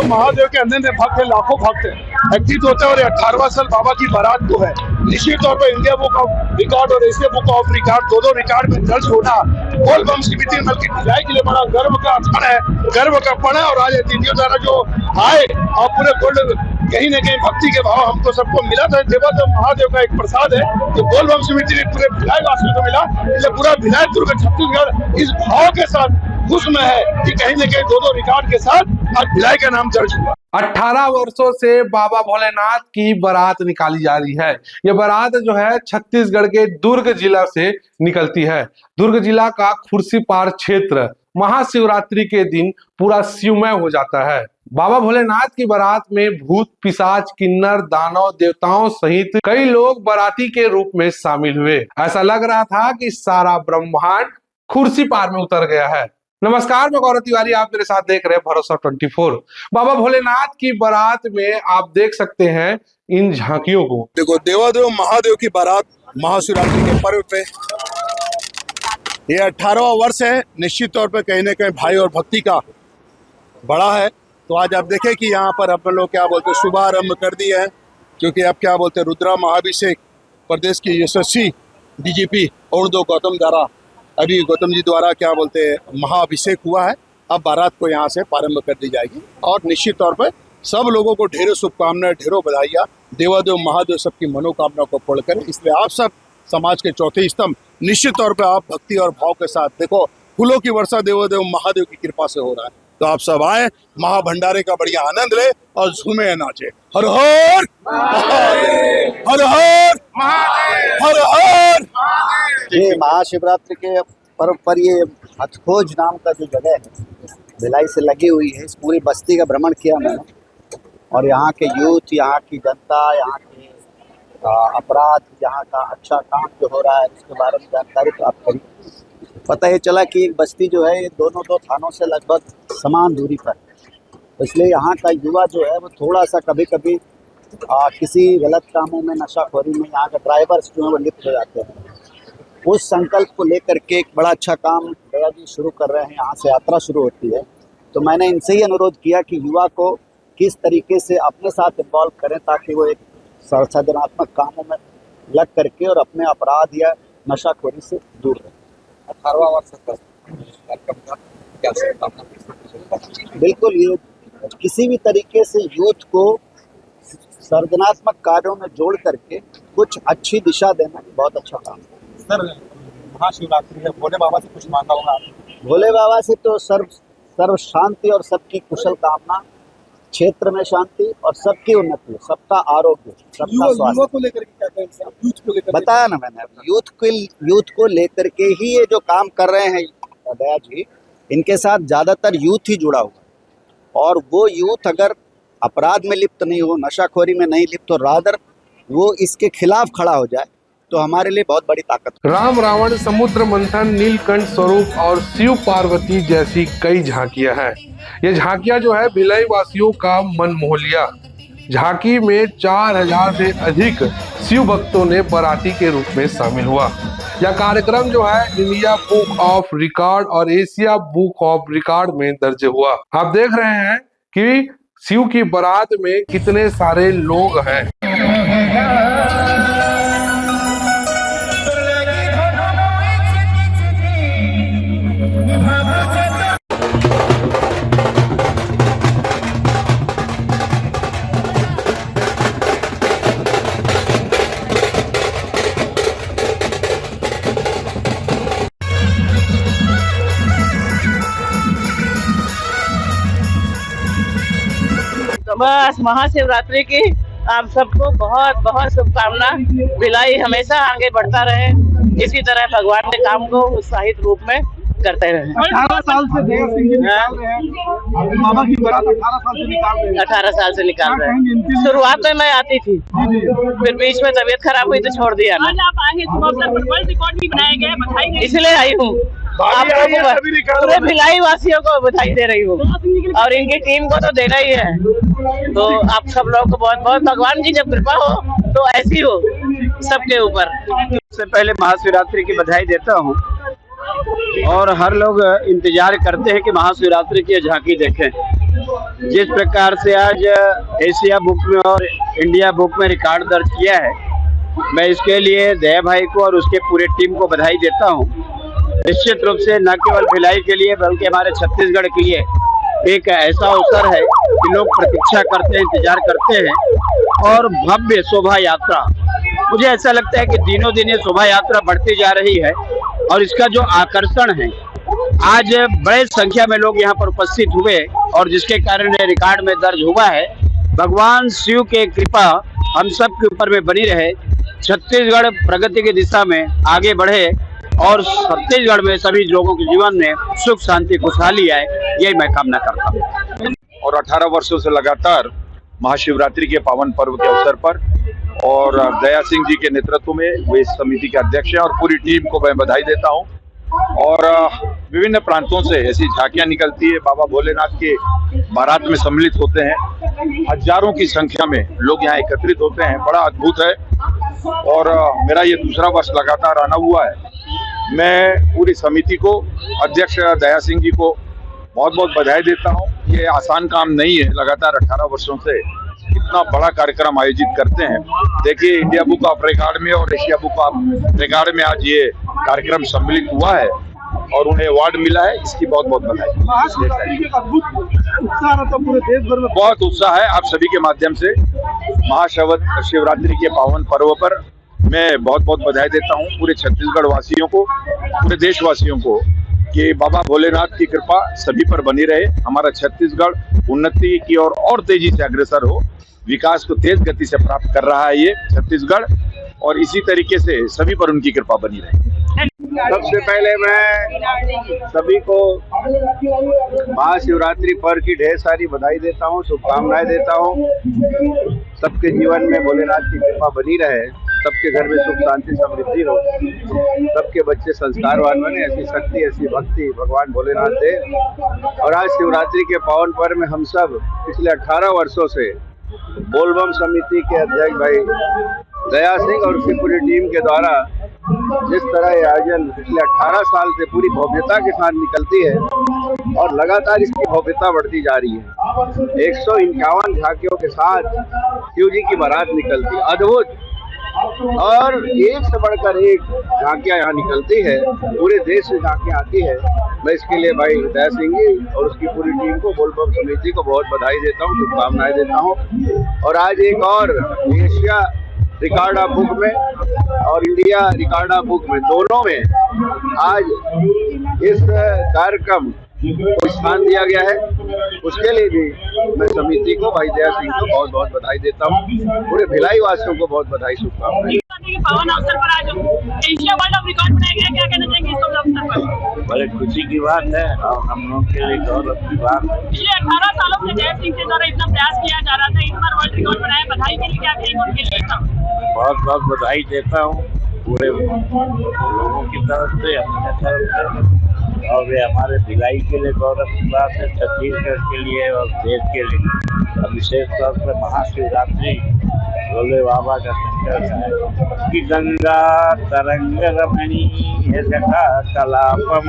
देवों महादेव के अंदर भक्त है, लाखों भक्त है, एक्टिव होता है। और 18वां साल बाबा की बारात को है, निश्चित तौर पर इंडिया बुक ऑफ रिकॉर्ड और एशिया बुक ऑफ रिकॉर्ड दो रिकॉर्ड में दर्ज होना बोल बम समिति के भिलाई के लिए बड़ा गर्व का क्षण है, गर्व का पड़ है। और आज अतिथियों द्वारा जो आए और पूरे गोल्ड कहीं न कहीं भक्ति के भाव हमको सबको मिला था। देवादेव महादेव का एक प्रसाद है जो बोल बम समिति ने पूरे भिलाई वासियों को मिला, इसलिए पूरा भिलाई दुर्ग छत्तीसगढ़ इस भाव के साथ खुश में है कि कहीं न कहीं दो रिकॉर्ड के साथ आज भिलाई का नाम दर्ज हुआ। 18 वर्षों से बाबा भोलेनाथ की बारात निकाली जा रही है। ये बारात जो है छत्तीसगढ़ के दुर्ग जिला से निकलती है। दुर्ग जिला का खुर्सीपार क्षेत्र महाशिवरात्रि के दिन पूरा शिवमय हो जाता है। बाबा भोलेनाथ की बारात में भूत, पिशाच, किन्नर, दानव, देवताओं सहित कई लोग बाराती के रूप में शामिल हुए। ऐसा लग रहा था कि सारा ब्रह्मांड खुर्सीपार में उतर गया है। नमस्कार, मैं गौरव तिवारी, आप मेरे साथ देख रहे हैं भरोसा 24। बाबा भोलेनाथ की बारात में आप देख सकते हैं इन झांकियों को। देखो, देवादेव महादेव की बारात महाशिवरात्रि के पर्व पे ये 18वां वर्ष है। निश्चित तौर पर कहीं न कहीं भाई और भक्ति का बड़ा है। तो आज आप देखें कि यहाँ पर अपन लोग क्या बोलते हैं शुभारंभ कर दिए हैं, क्योंकि अब क्या बोलते हैं रुद्रा महाभिषेक प्रदेश की यशस्वी डीजीपी अरुणोदय गौतम द्वारा अभी गौतम जी द्वारा क्या बोलते हैं महाअभिषेक हुआ है। अब बारात को यहाँ से प्रारंभ कर दी जाएगी और निश्चित तौर पर सब लोगों को ढेरों शुभकामनाएं, ढेरों बधाइयाँ। देवादेव महादेव सबकी मनोकामना को पूर्ण करें, इसलिए आप सब समाज के चौथे स्तंभ निश्चित तौर पर आप भक्ति और भाव के साथ देखो फूलों की वर्षा देवादेव महादेव की कृपा से हो रहा है। तो आप सब आए, महाभंडारे का बढ़िया आनंद ले और झूमे नाचे। हर हर महादेव, हर हर महादेव, हर हर। ये महाशिवरात्रि के पर्व पर ये हथखोज नाम का जो जगह है भिलाई से लगी हुई है, इस पूरी बस्ती का भ्रमण किया मैंने और यहाँ के यूथ, यहाँ की जनता, यहाँ के अपराध, यहाँ का अच्छा काम जो हो रहा है उसके बारे में जानकारी प्राप्त करी। पता ये चला कि एक बस्ती जो है ये दो थानों से लगभग समान दूरी पर, तो इसलिए यहाँ का युवा जो है वो थोड़ा सा कभी कभी किसी गलत कामों में, नशाखोरी में यहाँ के ड्राइवर्स जो है वो लिप्त हो जाते हैं। उस संकल्प को लेकर के एक बड़ा अच्छा काम भैया जी शुरू कर रहे हैं, यहाँ से यात्रा शुरू होती है। तो मैंने इनसे ही अनुरोध किया कि युवा को किस तरीके से अपने साथ इन्वॉल्व करें ताकि वो एक सृजनात्मक कामों में लग करके और अपने अपराध या नशाखोरी से दूर रहे। 18वां वर्ष बिल्कुल, ये किसी भी तरीके से यूथ को सृजनात्मक कार्यों में जोड़ करके कुछ अच्छी दिशा देना बहुत अच्छा काम है। सर, महाशिवरात्रि है, भोले बाबा से कुछ मांगा होगा? भोले बाबा से तो सर्व शांति और सबकी कुशल कामना, क्षेत्र में शांति और सबकी उन्नति, सबका आरोग्य, सबका स्वास्थ्य को लेकर क्या कहेंगे? यूथ को लेकर बताया ना मैंने, यूथ को लेकर के ही ये जो काम कर रहे हैं दया जी, इनके साथ ज़्यादातर यूथ ही जुड़ा हुआ और वो यूथ अगर अपराध में लिप्त नहीं हो, नशाखोरी में नहीं लिप्त हो, रादर वो इसके खिलाफ खड़ा हो जाए तो हमारे लिए बहुत बड़ी ताकत। राम रावण, समुद्र मंथन, नीलकंठ स्वरूप और शिव पार्वती जैसी कई झांकियां हैं। ये झांकियां जो है भिलाई वासियों का मन मोह लिया। झांकी में 4000 से अधिक शिव भक्तों ने बाराती के रूप में शामिल हुआ। यह कार्यक्रम जो है इंडिया बुक ऑफ रिकॉर्ड और एशिया बुक ऑफ रिकॉर्ड में दर्ज हुआ। आप देख रहे हैं कि शिव की बारात में कितने सारे लोग हैं। बस महाशिवरात्रि की आप सबको बहुत बहुत शुभकामना। भिलाई हमेशा आगे बढ़ता रहे, इसी तरह भगवान के काम को उत्साहित रूप में करते रहे। 18 साल से बाबा की बारात 18 साल से निकाल रहे हैं। 18 साल से निकाल रहे हैं। शुरुआत में मैं आती थी, फिर बीच में तबीयत खराब हुई तो छोड़ दिया। आज आप आए हैं, वर्ल्ड रिकॉर्ड भी बनाया गया है, बधाई, इसलिए आई हूँ। आप पूरे भिलाई वासियों को बधाई दे रही हूँ और इनकी टीम को तो देना ही है। तो आप सब लोग को बहुत बहुत, भगवान की जब कृपा हो तो ऐसी हो सबके ऊपर। सबसे पहले महाशिवरात्रि की बधाई देता हूँ और हर लोग इंतजार करते हैं कि महाशिवरात्रि की झांकी देखें। जिस प्रकार से आज एशिया बुक में और इंडिया बुक में रिकॉर्ड दर्ज किया है, मैं इसके लिए दया भाई को और उसके पूरे टीम को बधाई देता हूं। निश्चित रूप से न केवल भिलाई के लिए बल्कि हमारे छत्तीसगढ़ के लिए एक ऐसा अवसर है कि लोग प्रतीक्षा करते हैं, इंतजार करते हैं। और भव्य शोभा यात्रा, मुझे ऐसा लगता है कि दिनों दिन ये शोभा यात्रा बढ़ती जा रही है और इसका जो आकर्षण है, आज बड़े संख्या में लोग यहाँ पर उपस्थित हुए और जिसके कारण ये रिकॉर्ड में दर्ज हुआ है। भगवान शिव के कृपा हम सब के ऊपर में बनी रहे, छत्तीसगढ़ प्रगति की दिशा में आगे बढ़े और छत्तीसगढ़ में सभी लोगों के जीवन में सुख शांति खुशहाली आए, यही मैं कामना करता हूँ। और 18 वर्षों से लगातार महाशिवरात्रि के पावन पर्व के अवसर पर और दया सिंह जी के नेतृत्व में वे इस समिति के अध्यक्ष हैं और पूरी टीम को मैं बधाई देता हूं। और विभिन्न प्रांतों से ऐसी झांकियां निकलती है, बाबा भोलेनाथ के बारात में सम्मिलित होते हैं, हजारों की संख्या में लोग यहाँ एकत्रित होते हैं, बड़ा अद्भुत है। और मेरा ये दूसरा वर्ष लगातार आना हुआ है। मैं पूरी समिति को, अध्यक्ष दया सिंह जी को बहुत बहुत बधाई देता हूँ। ये आसान काम नहीं है, लगातार 18 वर्षों से इतना बड़ा कार्यक्रम आयोजित करते हैं। देखिए, इंडिया बुक ऑफ रिकॉर्ड में और एशिया बुक ऑफ रिकॉर्ड में आज ये कार्यक्रम सम्मिलित हुआ है और उन्हें अवार्ड मिला है, इसकी बहुत बहुत बधाई। बहुत उत्साह है। आप सभी के माध्यम से महाशिवरात्रि के पावन पर्व पर मैं बहुत बहुत बधाई देता हूँ पूरे छत्तीसगढ़ वासियों को, पूरे देशवासियों को, कि बाबा भोलेनाथ की कृपा सभी पर बनी रहे। हमारा छत्तीसगढ़ उन्नति की ओर और तेजी से अग्रसर हो, विकास को तेज गति से प्राप्त कर रहा है ये छत्तीसगढ़, और इसी तरीके से सभी पर उनकी कृपा बनी रहे। सबसे पहले मैं सभी को महाशिवरात्रि पर्व की ढेर सारी बधाई देता हूँ, शुभकामनाएं देता हूँ। सबके जीवन में भोलेनाथ की कृपा बनी रहे, सबके घर में सुख शांति समृद्धि हो, सबके बच्चे संस्कारवान बने, ऐसी शक्ति ऐसी भक्ति भगवान भोलेनाथ दे। और आज शिवरात्रि के पावन पर्व में हम सब पिछले 18 वर्षों से बोलबम समिति के अध्यक्ष भाई दया सिंह और उसकी पूरी टीम के द्वारा जिस तरह ये आयोजन पिछले 18 साल से पूरी भव्यता के साथ निकलती है और लगातार इसकी भव्यता बढ़ती जा रही है। 151 झांकियों के साथ शिव जी की बारात निकलती है, अद्भुत, और एक से बढ़कर एक झांकियां यहाँ निकलती है, पूरे देश से झांकियां आती है। मैं इसके लिए भाई दया सिंह जी और उसकी पूरी टीम को, बोलबम समिति को बहुत बधाई देता हूँ, शुभकामनाएं देता हूँ। और आज एक और एशिया रिकॉर्ड ऑफ बुक में और इंडिया रिकॉर्ड ऑफ बुक में, दोनों में आज इस कार्यक्रम को स्थान दिया गया है। उसके लिए भी मैं समिति को, भाई दया सिंह को बहुत बहुत बधाई देता हूँ, पूरे भिलाई वासियों को बहुत बधाई, शुभकामनाएं। पावन अवसर पर आज एशिया वर्ल्ड ऑफ रिकॉर्ड बनाया गया, क्या कहना चाहेंगे इस अवसर पर? बड़े खुशी की बात है और हम लोग के लिए गौरव की बात है। पिछले 18 सालों से जय सिंह के द्वारा इतना प्रयास किया जा रहा था, इस बार वर्ल्ड रिकॉर्ड बनाया, बधाई के लिए क्या कहेंगे उनके लिए? बहुत बहुत बधाई देता हूँ पूरे लोगों की तरफ से, अपने तरफ से, और वे हमारे भिलाई के लिए गौरव की बात है, छत्तीसगढ़ के लिए और देश के लिए। विशेष तौर पर महाशिवरात्रि भोले बाबा का संकल्प है कि गंगा तरंग रमणी जटा कलापम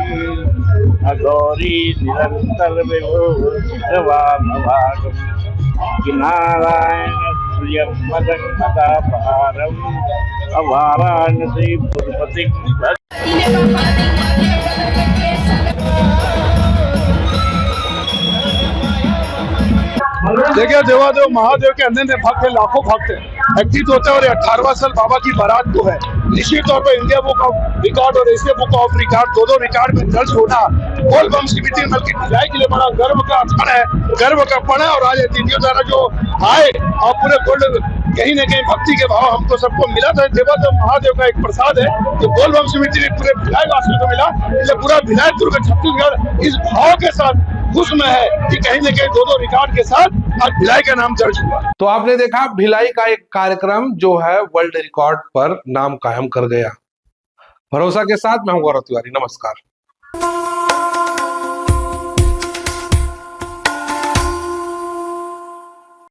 अघोरी निरंतर विभूषवानुभागम कि नारायण प्रिय मदन मदापारम अवाराणसी पुरपति। देखिए, देवादेव महादेव के अन्य भक्त है, लाखों भक्त है, एक्टिव होते हैं। और 18वां साल बाबा की बारात को है, निश्चित तौर पर इंडिया बुक ऑफ रिकॉर्ड और एशिया बुक ऑफ रिकॉर्ड दोनों रिकॉर्ड में दर्ज होना बोलबम समिति बल्कि भिलाई के लिए बड़ा गर्व का क्षण है, गर्व का पड़ है। और आज अतिथियों द्वारा जो आए और पूरे गोल्ड कहीं न कहीं भक्ति के भाव हमको सबको मिला था। देवादेव महादेव का एक प्रसाद है जो बोलबम समिति ने पूरे भिलाई वासियों को मिला, इसलिए पूरा भिलाई दुर्ग छत्तीसगढ़ इस भाव के साथ खुश में है कि कहीं न कहीं दोनों रिकॉर्ड के साथ आज भिलाई का नाम दर्ज हुआ। तो आपने देखा भिलाई का एक कार्यक्रम जो है वर्ल्ड रिकॉर्ड पर नाम कायम कर गया। भरोसा के साथ मैं हूं गौरव तिवारी, नमस्कार।